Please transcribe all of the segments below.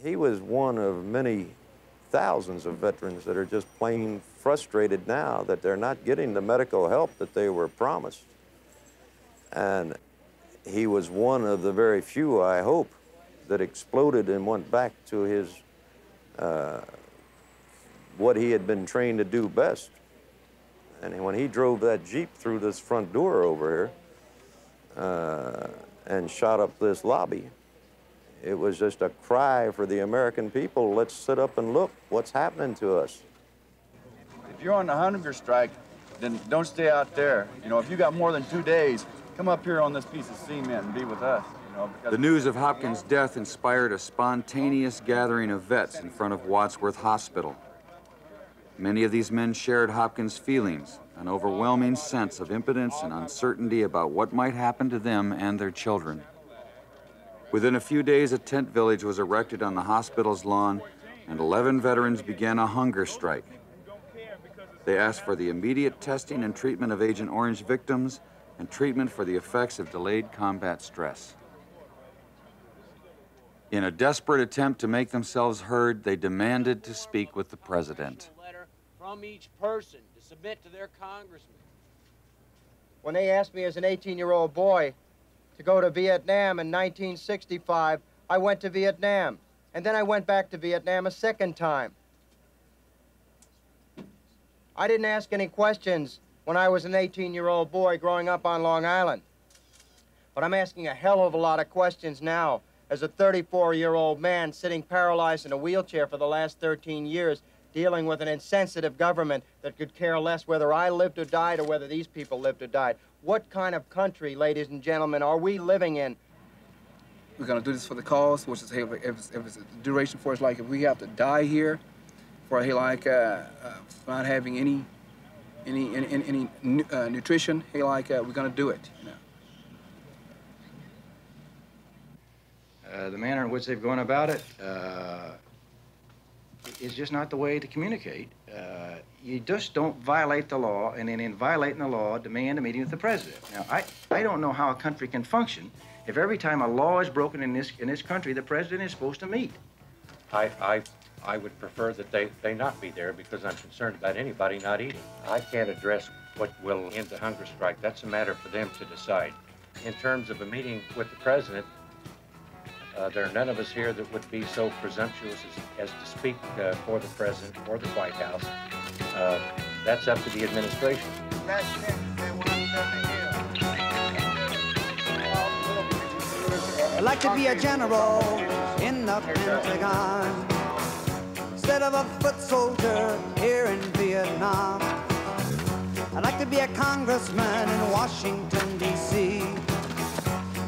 He was one of many thousands of veterans that are just plain frustrated now that they're not getting the medical help that they were promised. And he was one of the very few, I hope, that exploded and went back to his, what he had been trained to do best. And when he drove that Jeep through this front door over here and shot up this lobby, it was just a cry for the American people, let's sit up and look, what's happening to us? If you're on the hunger strike, then don't stay out there. You know, if you got more than 2 days, come up here on this piece of cement and be with us. You know, because the news of Hopkins' death inspired a spontaneous gathering of vets in front of Wadsworth Hospital. Many of these men shared Hopkins' feelings, an overwhelming sense of impotence and uncertainty about what might happen to them and their children. Within a few days, a tent village was erected on the hospital's lawn, and 11 veterans began a hunger strike. They asked for the immediate testing and treatment of Agent Orange victims and treatment for the effects of delayed combat stress. In a desperate attempt to make themselves heard, they demanded to speak with the president. From each person to submit to their congressman. When they asked me as an 18-year-old boy to go to Vietnam in 1965, I went to Vietnam. And then I went back to Vietnam a second time. I didn't ask any questions when I was an 18-year-old boy growing up on Long Island. But I'm asking a hell of a lot of questions now as a 34-year-old man sitting paralyzed in a wheelchair for the last 13 years, dealing with an insensitive government that could care less whether I lived or died or whether these people lived or died. What kind of country, ladies and gentlemen, are we living in? We're going to do this for the cause, which is, hey, if it's a duration for us, like if we have to die here for, hey, like, not having any nutrition, hey, like, we're going to do it, you know. The manner in which they've gone about it is just not the way to communicate. You just don't violate the law, and then in violating the law, demand a meeting with the president. Now, I don't know how a country can function if every time a law is broken in this country, the president is supposed to meet. I would prefer that they not be there because I'm concerned about anybody not eating. I can't address what will end the hunger strike. That's a matter for them to decide. In terms of a meeting with the president, there are none of us here that would be so presumptuous as to speak for the president or the White House. That's up to the administration. I'd like to be a general in the Pentagon instead of a foot soldier here in Vietnam. I'd like to be a congressman in Washington, D.C.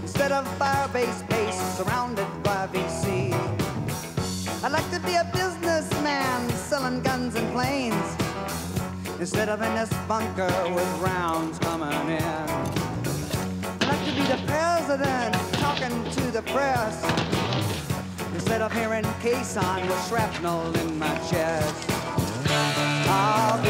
instead of fire-based base surrounded by VC. I'd like to be a businessman selling guns and planes instead of in this bunker with rounds coming in. I'd like to be the president talking to the press instead of hearing caisson with shrapnel in my chest. I'll be